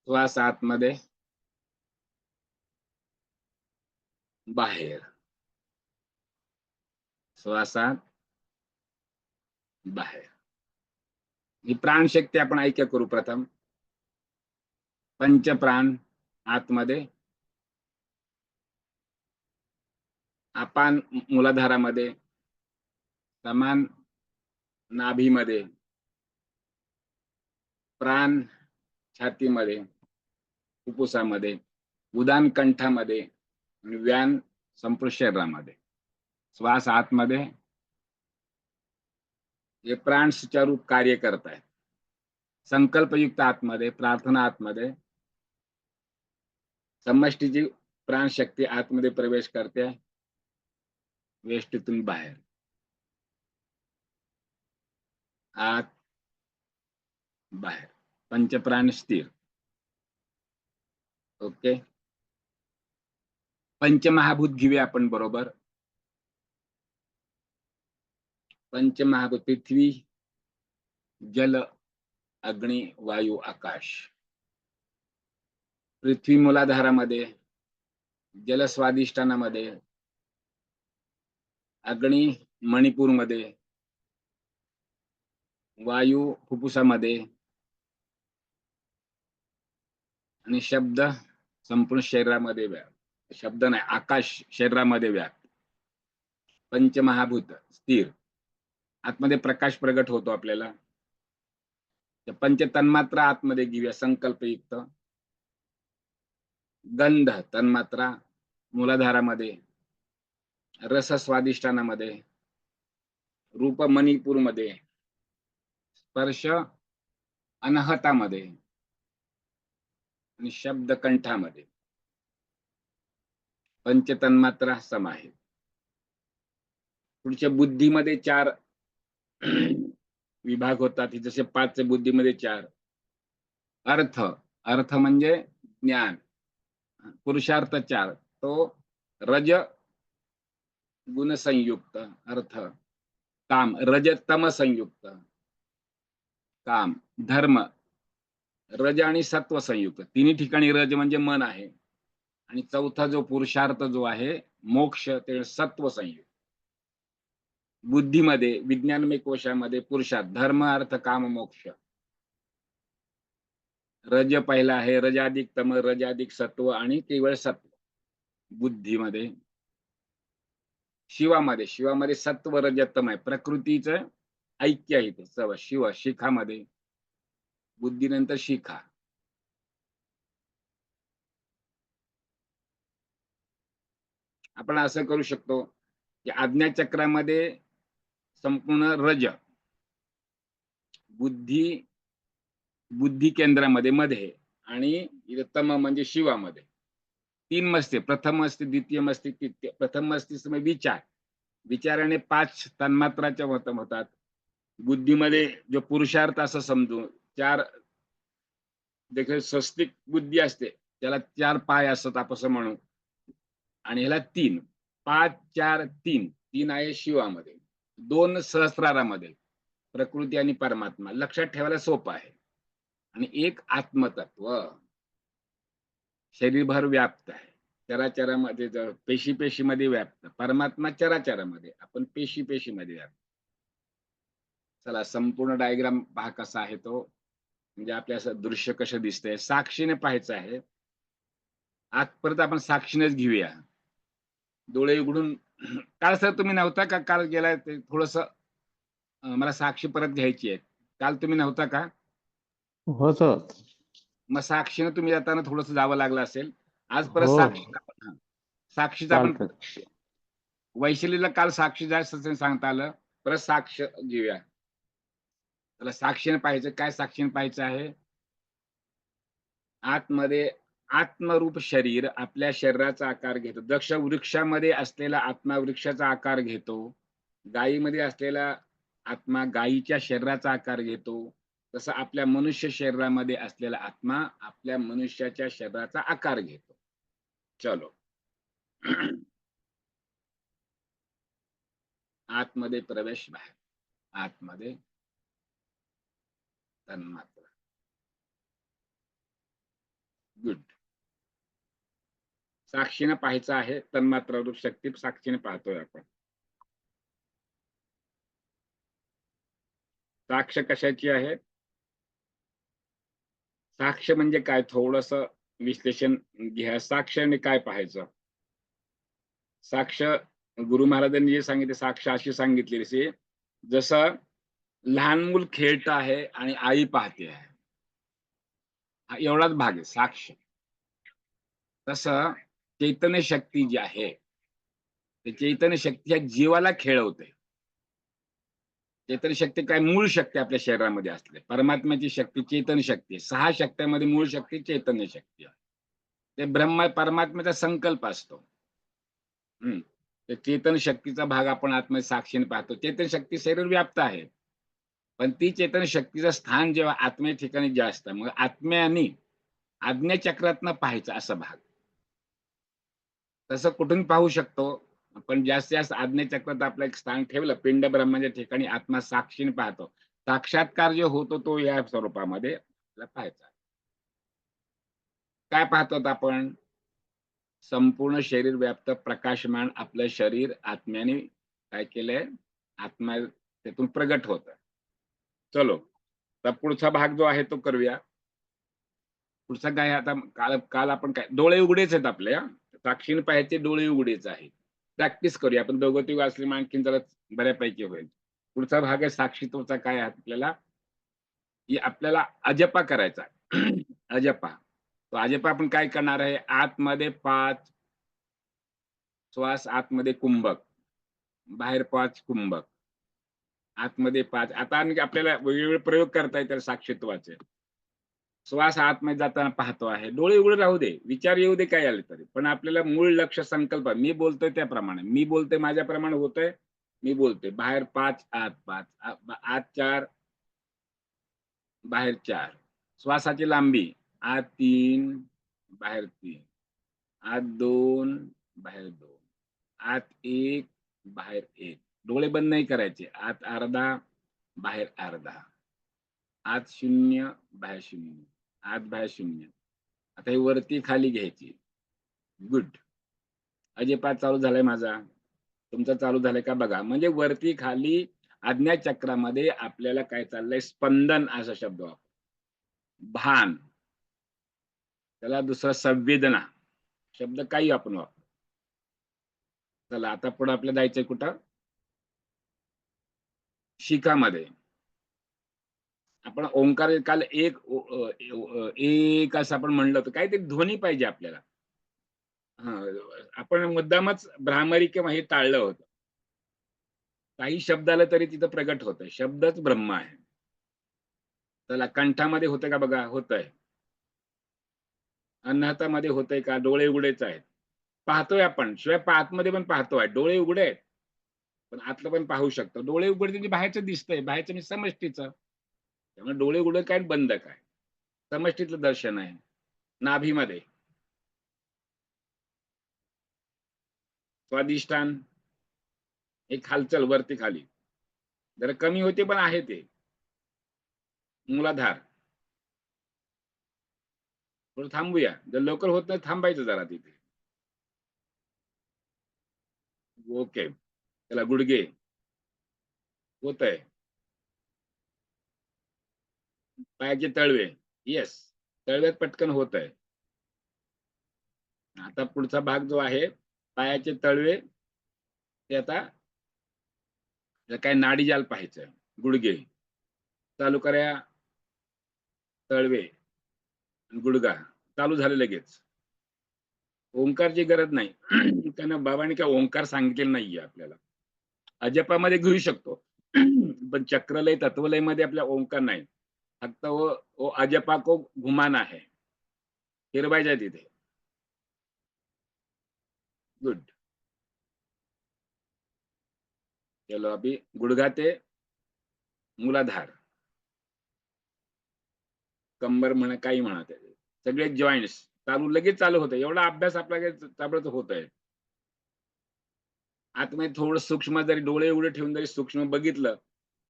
श्वास आतमध्ये, बाहेर, श्वासात, बाहेर. ही प्राणशक्ती आपण ऐक्य करू प्रथम. पंचप्राण आतमध्ये, अपान मूलाधारामध्ये, समान नाभीमध्ये, प्राण छातीमध्ये, फुफ्फुसामध्ये, उदान कंठामध्ये आणि व्यान संपूर्ण शरीरामध्ये. श्वास आतमध्ये, हे प्राण सुचारू कार्य करत आहेत. संकल्पयुक्त आतमध्ये, प्रार्थना आतमध्ये, समष्टीची प्राणशक्ती आतमध्ये प्रवेश करते, वेष्टीतून बाहेर, आत, बाहेर. पंचप्राण स्थिर. ओके. पंचमहाभूत घेऊया आपण बरोबर. पंचमहाभूत पृथ्वी, जल, अग्नी, वायू, आकाश. पृथ्वी मूलाधारामध्ये, जल स्वादिष्ठानामध्ये, अग्नी मणिपूरमध्ये, वायू फुफ्फुसामध्ये आणि शब्द संपूर्ण शरीरामध्ये व्याप्त. शब्द नाही, आकाश शरीरामध्ये व्याप्त. पंचमहाभूत स्थिर. आतमध्ये प्रकाश प्रगट होतो आपल्याला. पंच तन्मात्रा आतमध्ये घेऊया संकल्पयुक्त. गंध तन्मात्रा मूलाधारामध्ये, रस स्वादिष्ठानामध्ये, रूप मणिपूरमध्ये, स्पर्श अनाहतामध्ये आणि शब्द कंठामध्ये. पंचतन्मात्रा समाहित. पुढच्या बुद्धीमध्ये 4 विभाग होतात. जसे 5 बुद्धीमध्ये 4. अर्थ, अर्थ म्हणजे ज्ञान. पुरुषार्थ 4, तो रज गुण संयुक्त अर्थ. काम, रज तम संयुक्त काम. धर्म, रज आणि सत्व संयुक्त. तिन्ही ठिकाणी रज म्हणजे मन आहे. आणि चौथा जो पुरुषार्थ जो आहे मोक्ष, ते सत्व संयुक्त. बुद्धीमध्ये, विज्ञानमय कोशामध्ये पुरुषार्थ, धर्म, अर्थ, काम, मोक्ष. रज पहिला आहे, रजाधिक तम, रजाधिक सत्व आणि केवळ सत्व. बुद्धीमध्ये. शिवामध्ये, शिवामध्ये सत्व रजतम आहे, प्रकृतीचं ऐक्य आहे ते सर्व. शिव शिखामध्ये, बुद्धीनंतर शिखा. आपण असं करू शकतो की आज्ञाचक्रामध्ये संपूर्ण रज, बुद्धी, बुद्धी केंद्रामध्ये मध्ये, आणि तम म्हणजे शिवामध्ये 3 मस्ते. प्रथम मस्ती, द्वितीय मस्ती, तृतीय. प्रथम मस्ती विचार. विचाराने 5 तन्मात्राच्या होतात. बुद्धीमध्ये जो पुरुषार्थ असं समजून 4 देखील स्वस्तिक बुद्धी असते, त्याला 4 पाय असतात आपण असं म्हणू. आणि ह्याला 3, 5, 4, 3. 3 आहे शिवामध्ये, 2 सहस्रारामध्ये, प्रकृती आणि परमात्मा. लक्षात ठेवायला सोपं आहे. आणि 1 आत्मतत्व शरीरभर व्याप्त आहे. चराचरामध्ये, पेशी पेशीमध्ये व्याप्त. परमात्मा चराचरामध्ये, आपण पेशी पेशीमध्ये व्याप्त. चला संपूर्ण डायग्राम पहा कसा आहे तो. म्हणजे आपल्या दृश्य कसं दिसतंय, साक्षीने पाहायचं आहे. आजपर्यंत आपण साक्षीनेच घेऊया. डोळे उघडून. काल सर तुम्ही नव्हता का? काल गेलाय ते थोडस मला साक्षी परत घ्यायची आहे. काल तुम्ही नव्हता का? हो सर. मग साक्षीने तुम्ही जाताना थोडस जावं लागलं असेल. आज परत हो. साक्षीचा आपण चालतंय. वैशालीला काल साक्षी जायचं सांगता आलं. परत साक्ष घेऊया. त्याला साक्षीने पाहायचं. काय साक्षीने पाहायचं आहे? आतमध्ये आत्मरूप शरीर आपल्या शरीराचा आकार घेतो. दक्ष वृक्षामध्ये असलेला आत्मा वृक्षाचा आकार घेतो. गायीमध्ये असलेला आत्मा गायीच्या शरीराचा आकार घेतो. तसं आपल्या मनुष्य शरीरामध्ये असलेला आत्मा आपल्या मनुष्याच्या शरीराचा आकार घेतो. चलो. आतमध्ये प्रवेश, बाहेर. आतमध्ये तन्मात्रा. गुड. साक्षीने पाहायचं आहे. तन्मात्रा रूप शक्ती साक्षीने पाहतोय आपण. साक्ष कशाची आहे? साक्ष म्हणजे काय? थोडस विश्लेषण घ्या. साक्षाने काय पाहायचं? साक्ष गुरु महाराजांनी जे सांगितले, साक्ष अशी सांगितलेली, जसं लहान मूल खेळत आहे आणि आई पाहते आहे, हा एवढाच भाग आहे साक्ष. तसं चैतन्य शक्ती जी आहे, ते चैतन्य शक्ती या जीवाला खेळवते. चैतन्य शक्ती काय? मूळ शक्ती आपल्या शरीरामध्ये असते. परमात्म्याची शक्ती चैतन्य शक्ती आहे. 6 शक्त्यामध्ये मूळ शक्ती चैतन्य शक्ती आहे. ते ब्रह्म परमात्म्याचा संकल्प असतो. ते चैतन्य शक्तीचा भाग आपण आत्म्यात साक्षीने पाहतो. चैतन्य शक्ती शरीर व्याप्त आहे, पण ती चैतन्य शक्तीचं स्थान जेव्हा आत्म्या ठिकाणी जे असतं, मग आत्म्याने आज्ञाचक्रातनं पाहायचं असा भाग. तसं कुठून पाहू शकतो आपण? जास्तीत जास्त आज्ञाचक्रात आपलं एक स्थान ठेवलं, पिंड ब्रह्माच्या ठिकाणी आत्मा साक्षीने पाहतो. साक्षात्कार जे होतो तो या स्वरूपामध्ये आपल्याला पाहायचा. काय पाहतो आपण? संपूर्ण शरीर व्याप्त प्रकाशमान आपलं शरीर आत्म्याने काय केलंय? आत्मा त्यातून प्रगट होत. चलो, तर पुढचा भाग जो आहे तो करूया. पुढचा काय? आता काल काल आपण काय, डोळे उघडेच आहेत आपले. साक्षीने पाहायचे, डोळे उघडेच आहेत. प्रॅक्टिस करूया आपण. दोघं तिघं असले मग आणखीन जरा बऱ्यापैकी होईल. पुढचा भाग आहे साक्षीत्वाचा. काय आहे आपल्याला? की आपल्याला अजपा करायचा. अजपा. तो अजपा आपण काय करणार आहे? आतमध्ये 5 श्वास, आतमध्ये कुंभक, बाहेर 5 कुंभक, आतमध्ये 5. आता आणखी आपल्याला वेगवेगळे प्रयोग करता येतील साक्षीत्वाचे. श्वास आतमध्ये जाताना पाहतो आहे. डोळे उघडे राहू दे, विचार येऊ दे, काय आले तरी, पण आपल्याला मूळ लक्ष संकल्प, मी बोलतोय त्याप्रमाणे, मी बोलतोय माझ्याप्रमाणे होतंय, मी बोलतोय. बाहेर 5, आत 5, आत 4, बाहेर 4. श्वासाची लांबी, आत 3, बाहेर 3, आत 2, बाहेर 2, आत 1, बाहेर 1. डोळे बंद नाही करायचे. आत अर्धा, बाहेर अर्धा, आत 0, बाहेर 0, आत बाहेर 0. आता हे वरती खाली घ्यायची. गुड. अजय चालू झालाय माझा. तुमचा चालू झालाय का बघा. म्हणजे वरती खाली आज्ञाचक्रामध्ये आपल्याला काय चाललंय? स्पंदन असा शब्द वापर. भान, त्याला दुसरा संवेदना शब्द काही आपण वापर. चला आता पुढे आपल्याला जायचंय कुठं? शिखामध्ये. आपण ओंकार काल एक असं आपण म्हणलं होतं. काहीतरी ध्वनी पाहिजे आपल्याला. आपण मुद्दामच भ्रामरी किंवा हे टाळलं होतं. काही शब्द आला तरी तिथं प्रगट होतंय. शब्दच ब्रह्म आहे. चला, कंठामध्ये होतंय का बघा? होतंय. अनाहतामध्ये होतंय का? डोळे उघडेच आहेत. पाहतोय आपण. शिवाय आतमध्ये पण पाहतोय. डोळे उघडे आहेत, पण आतलं पण पाहू शकतो. डोळे उघडे म्हणजे बाहेरचं दिसतंय. बाहेरचं म्हणजे समष्टीचं. त्यामुळे डोळे उघडे काय बंद काय? समष्टीतलं दर्शन आहे. नाभीमध्ये स्वादिष्ठान, एक हालचाल वरती खाली. जरा कमी होते पण आहे ते. मूलाधार. थोडं थांबूया. जर लवकर होत नाही थांबायचं जरा तिथे. ओके. त्याला गुडघे होतंय. पायाचे तळवे. येस. तळव्यात पटकन होतंय. आता पुढचा भाग जो आहे, पायाचे तळवे, ते आता काय नाडीजाल पाहायचं. गुडघे चालू करा. तळवे, गुडघा चालू झाले लगेच. ओंकारची गरज नाही. त्यानं बाबांनी काय ओंकार सांगितलेला नाहीये आपल्याला. अजपामध्ये घेऊ शकतो. पण चक्रलय, तत्वलयमध्ये आपल्या ओंकार नाही. फक्त वो अजपा को घुमाना है. फिरवायच्या तिथे. गुड. चलो अभी गुडघा ते मूलाधार, कंबर म्हणा, काही म्हणा, ते सगळे जॉईंट्स चालू, लगेच चालू होतं. एवढा अभ्यास आपला ताबडतोब होतोय. आतमध्ये थोडं सूक्ष्म जरी डोळे उघडे ठेवून जरी सूक्ष्म बघितलं,